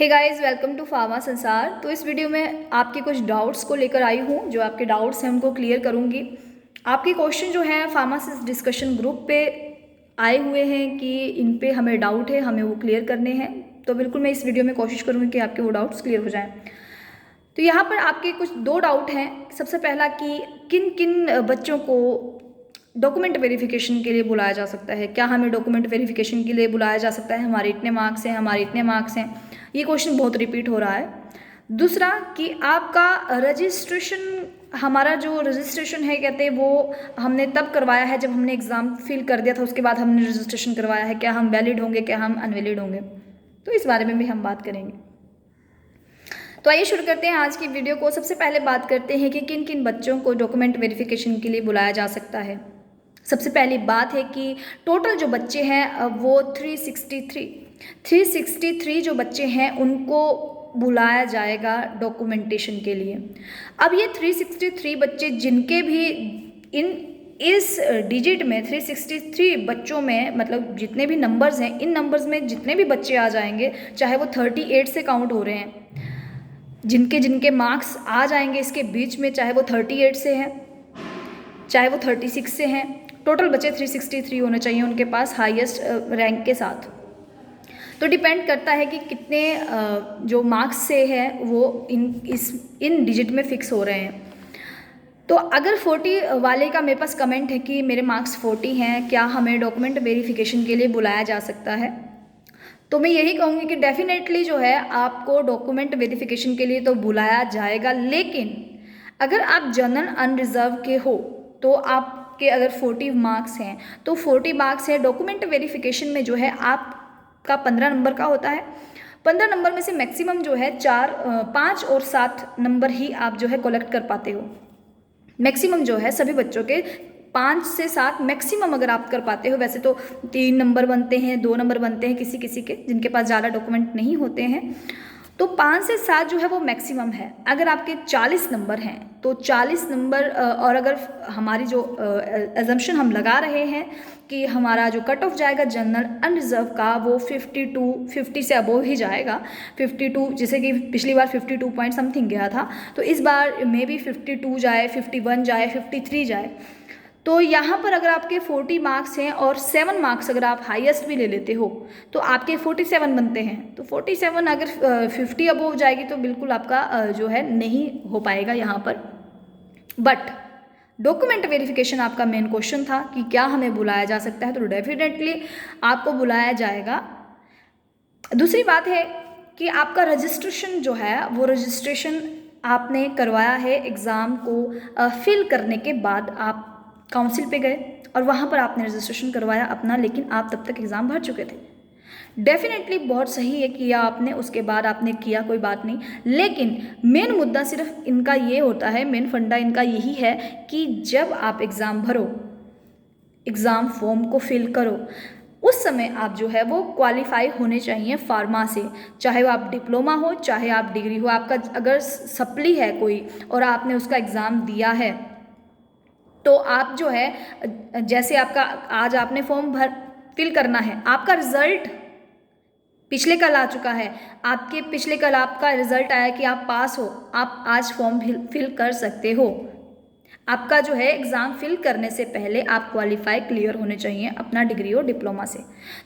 Hey guys, welcome to pharma Sansar. तो इस video में आपके कुछ डाउट्स को लेकर आई हूँ। जो आपके डाउट्स हैं उनको क्लियर करूँगी। आपके क्वेश्चन जो हैं फार्मासिस्ट डिस्कशन ग्रुप पे आए हुए हैं कि इन पे हमें डाउट है, हमें वो क्लियर करने हैं। तो बिल्कुल मैं इस वीडियो में कोशिश करूँगी कि आपके वो डाउट्स क्लियर हो जाएँ। तो यहाँ पर आपके कुछ दो डाउट हैं। सबसे पहला कि किन किन बच्चों को डॉक्यूमेंट वेरिफिकेशन के लिए बुलाया जा सकता है। क्या हमें डॉक्यूमेंट वेरिफिकेशन के लिए बुलाया जा सकता है? हमारे इतने मार्क्स हैं, हमारे इतने मार्क्स हैं। ये क्वेश्चन बहुत रिपीट हो रहा है। दूसरा कि आपका रजिस्ट्रेशन, हमारा जो रजिस्ट्रेशन है कहते हैं वो हमने तब करवाया है जब हमने एग्ज़ाम फिल कर दिया था, उसके बाद हमने रजिस्ट्रेशन करवाया है। क्या हम वैलिड होंगे, क्या हम अनवैलिड होंगे? तो इस बारे में भी हम बात करेंगे। तो आइए शुरू करते हैं आज की वीडियो को। सबसे पहले बात करते हैं कि किन किन बच्चों को डॉक्यूमेंट वेरिफिकेशन के लिए बुलाया जा सकता है। सबसे पहली बात है कि टोटल जो बच्चे हैं वो 363 जो बच्चे हैं उनको बुलाया जाएगा डॉक्यूमेंटेशन के लिए। अब ये 363 बच्चे जिनके भी इस डिजिट में 363 बच्चों में, मतलब जितने भी नंबर्स हैं, इन नंबर्स में जितने भी बच्चे आ जाएंगे, चाहे वो 38 से काउंट हो रहे हैं, जिनके जिनके मार्क्स आ जाएंगे इसके बीच में, चाहे वो 38 से हैं, चाहे वो 36 से हैं, टोटल बच्चे 363 होने चाहिए उनके पास हाईएस्ट रैंक के साथ। तो डिपेंड करता है कि कितने जो मार्क्स से है वो इन डिजिट में फिक्स हो रहे हैं। तो अगर 40 वाले का मेरे पास कमेंट है कि मेरे मार्क्स 40 हैं, क्या हमें डॉक्यूमेंट वेरिफिकेशन के लिए बुलाया जा सकता है? तो मैं यही कहूँगी कि डेफिनेटली जो है आपको डॉक्यूमेंट वेरिफिकेशन के लिए तो बुलाया जाएगा। लेकिन अगर आप जनरल अनरिजर्व के हो तो आपके अगर 40 मार्क्स हैं तो 40 मार्क्स है, डॉक्यूमेंट वेरिफिकेशन में जो है आपका 15 नंबर का होता है। 15 नंबर में से मैक्सिमम जो है 5 और 7 नंबर ही आप जो है कलेक्ट कर पाते हो। मैक्सिमम जो है सभी बच्चों के 5 से 7 मैक्सिमम अगर आप कर पाते हो। वैसे तो 3 नंबर बनते हैं, 2 नंबर बनते हैं किसी किसी के, जिनके पास ज़्यादा डॉक्यूमेंट नहीं होते हैं। तो 5 से 7 जो है वो मैक्सिमम है। अगर आपके 40 नंबर हैं तो 40 नंबर, और अगर हमारी जो एजम्पशन हम लगा रहे हैं कि हमारा जो कट ऑफ जाएगा जनरल अनरिजर्व का वो 50 से अबोव ही जाएगा। 52, जैसे कि पिछली बार 52 पॉइंट समथिंग गया था, तो इस बार मे बी 52 जाए, 51 जाए, 53 जाए। तो यहाँ पर अगर आपके 40 मार्क्स हैं और 7 मार्क्स अगर आप हाईएस्ट भी ले लेते हो तो आपके 47 बनते हैं। तो 47 अगर 50 अबोव जाएगी तो बिल्कुल आपका जो है नहीं हो पाएगा यहाँ पर। बट डॉक्यूमेंट वेरिफिकेशन आपका मेन क्वेश्चन था कि क्या हमें बुलाया जा सकता है, तो डेफिनेटली आपको बुलाया जाएगा। दूसरी बात है कि आपका रजिस्ट्रेशन जो है वो रजिस्ट्रेशन आपने करवाया है एग्ज़ाम को फिल करने के बाद। आप काउंसिल पे गए और वहाँ पर आपने रजिस्ट्रेशन करवाया अपना, लेकिन आप तब तक एग्ज़ाम भर चुके थे। डेफिनेटली बहुत सही है किया आपने, उसके बाद आपने किया, कोई बात नहीं। लेकिन मेन मुद्दा सिर्फ इनका ये होता है, मेन फंडा इनका यही है कि जब आप एग्ज़ाम भरो, एग्ज़ाम फॉर्म को फिल करो, उस समय आप जो है वो क्वालिफाई होने चाहिए फार्मा से। चाहे वो आप डिप्लोमा हो, चाहे आप डिग्री हो। आपका अगर सप्ली है कोई और आपने उसका एग्ज़ाम दिया है तो आप जो है, जैसे आपका आज आपने फॉर्म फिल करना है, आपका रिजल्ट पिछले कल आ चुका है, आपके पिछले कल आपका रिजल्ट आया कि आप पास हो, आप आज फॉर्म फिल कर सकते हो। आपका जो है एग्ज़ाम फिल करने से पहले आप क्वालिफाई क्लियर होने चाहिए अपना डिग्री और डिप्लोमा से।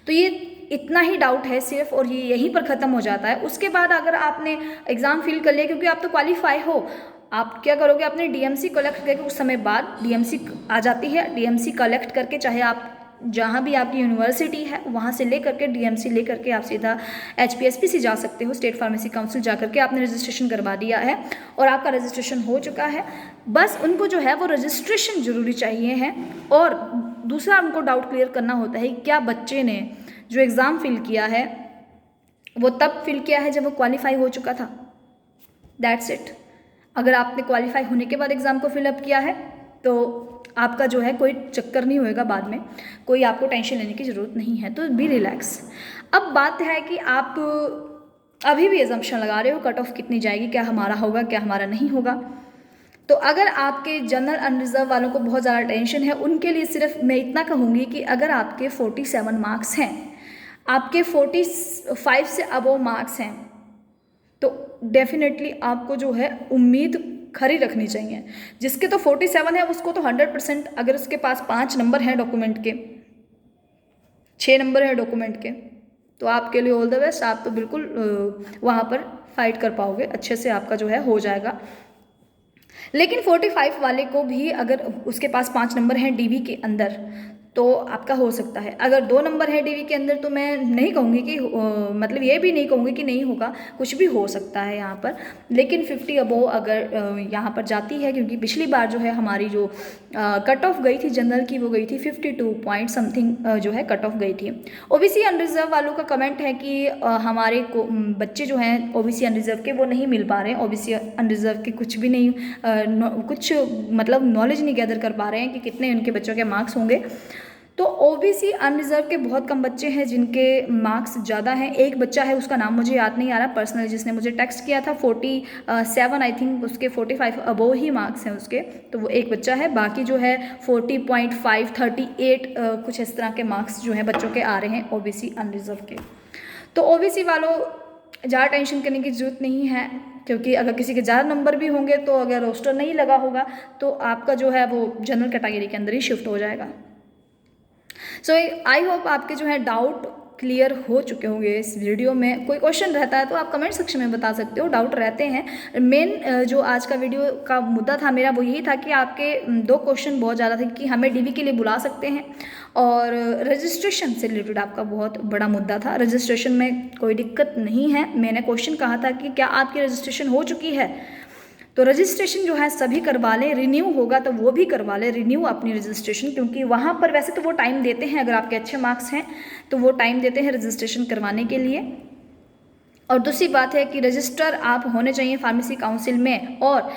तो ये इतना ही डाउट है सिर्फ, और ये यहीं पर ख़त्म हो जाता है। उसके बाद अगर आपने एग्ज़ाम फिल कर लिया, क्योंकि आप तो क्वालिफाई हो, आप क्या करोगे, अपने डीएमसी कलेक्ट करके, कुछ समय बाद डीएमसी आ जाती है, डीएमसी कलेक्ट करके, चाहे आप जहाँ भी आपकी यूनिवर्सिटी है वहाँ से ले करके डीएमसी ले करके आप सीधा HPSPC जा सकते हो, स्टेट फार्मेसी काउंसिल जा करके आपने रजिस्ट्रेशन करवा दिया है और आपका रजिस्ट्रेशन हो चुका है। बस उनको जो है वो रजिस्ट्रेशन ज़रूरी चाहिए है। और दूसरा उनको डाउट क्लियर करना होता है क्या बच्चे ने जो एग्ज़ाम फिल किया है वो तब फिल किया है जब वो क्वालिफाई हो चुका था। That's it. अगर आपने क्वालिफाई होने के बाद एग्ज़ाम को फिलअप किया है तो आपका जो है कोई चक्कर नहीं होएगा, बाद में कोई आपको टेंशन लेने की ज़रूरत नहीं है। तो बी रिलैक्स। अब बात है कि आप अभी भी एजम्पशन लगा रहे हो कट ऑफ कितनी जाएगी, क्या हमारा होगा, क्या हमारा नहीं होगा। तो अगर आपके जनरल अनरिजर्व वालों को बहुत ज़्यादा टेंशन है, उनके लिए सिर्फ मैं इतना कहूँगी कि अगर आपके 47 मार्क्स हैं, आपके 45 से अबव मार्क्स हैं, तो डेफिनेटली आपको जो है उम्मीद खरी रखनी चाहिए। जिसके तो 47 है उसको तो 100%, अगर उसके पास 5 नंबर हैं डॉक्यूमेंट के, 6 नंबर है डॉक्यूमेंट के, तो आपके लिए ऑल द बेस्ट। आप तो बिल्कुल वहाँ पर फाइट कर पाओगे, अच्छे से आपका जो है हो जाएगा। लेकिन 45 वाले को भी अगर उसके पास 5 नंबर हैं डीवी के अंदर तो आपका हो सकता है। अगर 2 नंबर है डीवी के अंदर तो मैं नहीं कहूँगी कि मतलब ये भी नहीं कहूँगी कि नहीं होगा, कुछ भी हो सकता है यहाँ पर। लेकिन 50 अबोव अगर यहाँ पर जाती है, क्योंकि पिछली बार जो है हमारी जो कट ऑफ गई थी जनरल की वो गई थी 52 पॉइंट समथिंग जो है कट ऑफ गई थी। ओबीसी अनरिजर्व वालों का कमेंट है कि हमारे को बच्चे जो हैं ओबीसी अनरिजर्व के वो नहीं मिल पा रहे हैं, ओबीसी अनरिजर्व के कुछ भी नहीं कुछ मतलब नॉलेज नहीं गैदर कर पा रहे हैं कि कितने उनके बच्चों के मार्क्स होंगे। तो ओबीसी अनरिजर्व के बहुत कम बच्चे हैं जिनके मार्क्स ज़्यादा हैं। एक बच्चा है, उसका नाम मुझे याद नहीं आ रहा पर्सनली, जिसने मुझे टेक्स्ट किया था 47 आई थिंक उसके 45 अबोव ही मार्क्स हैं उसके, तो वो एक बच्चा है। बाकी जो है 40.5 38 कुछ इस तरह के मार्क्स जो हैं बच्चों के आ रहे हैं ओबीसी अनरिजर्व के। तो ओबीसी वालों ज़्यादा टेंशन करने की ज़रूरत नहीं है, क्योंकि अगर किसी के ज़्यादा नंबर भी होंगे तो अगर रोस्टर नहीं लगा होगा तो आपका जो है वो जनरल कैटेगरी के अंदर ही शिफ्ट हो जाएगा। सो आई होप आपके जो है डाउट क्लियर हो चुके होंगे इस वीडियो में। कोई क्वेश्चन रहता है तो आप कमेंट सेक्शन में बता सकते हो, डाउट रहते हैं। मेन जो आज का वीडियो का मुद्दा था मेरा वो यही था कि आपके 2 क्वेश्चन बहुत ज़्यादा थे कि हमें डीवी के लिए बुला सकते हैं, और रजिस्ट्रेशन से रिलेटेड आपका बहुत बड़ा मुद्दा था। रजिस्ट्रेशन में कोई दिक्कत नहीं है, मैंने क्वेश्चन कहा था कि क्या आपकी रजिस्ट्रेशन हो चुकी है, तो रजिस्ट्रेशन जो है सभी करवा लें। रिन्यू होगा तो वो भी करवा लें, रिन्यू अपनी रजिस्ट्रेशन, क्योंकि वहाँ पर वैसे तो वो टाइम देते हैं, अगर आपके अच्छे मार्क्स हैं तो वो टाइम देते हैं रजिस्ट्रेशन करवाने के लिए। और दूसरी बात है कि रजिस्टर आप होने चाहिए फार्मेसी काउंसिल में, और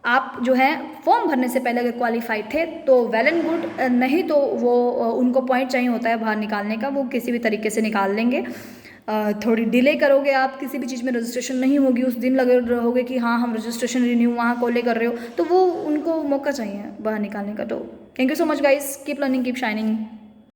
आप जो है फॉर्म भरने से पहले अगर क्वालिफाइड थे तो वेल एंड गुड, नहीं तो वो उनको पॉइंट चाहिए होता है बाहर निकालने का, वो किसी भी तरीके से निकाल लेंगे। थोड़ी डिले करोगे आप, किसी भी चीज़ में रजिस्ट्रेशन नहीं होगी, उस दिन लगे रहोगे कि हाँ हम रजिस्ट्रेशन रिन्यू वहाँ कॉले कर रहे हो, तो वो उनको मौका चाहिए बाहर निकालने का। तो thank you so much guys, keep learning keep shining.